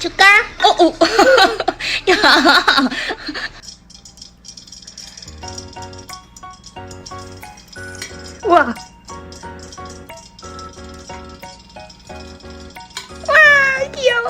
줄까? 야. 우와. 와, 귀여워.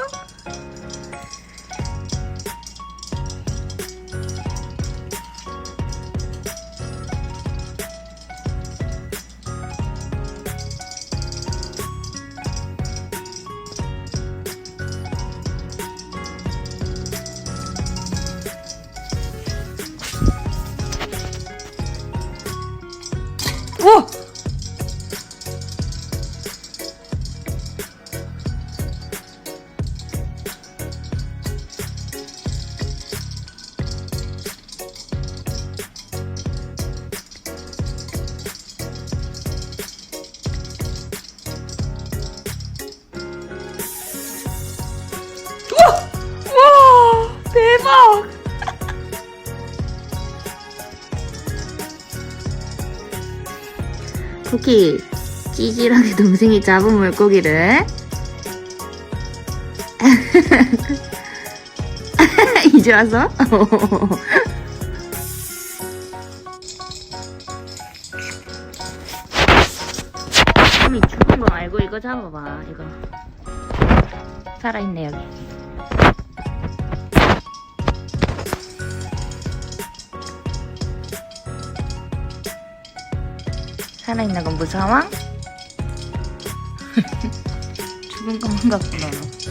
우와! 우와! 대박! 쿠키, 찌질하게 동생이 잡은 물고기를 이제 와서? 이 죽은 거 말고 이거 잡아봐. 이거 살아있네. 여기 살아있는 건 무서워? 죽은 것만 갖고 너.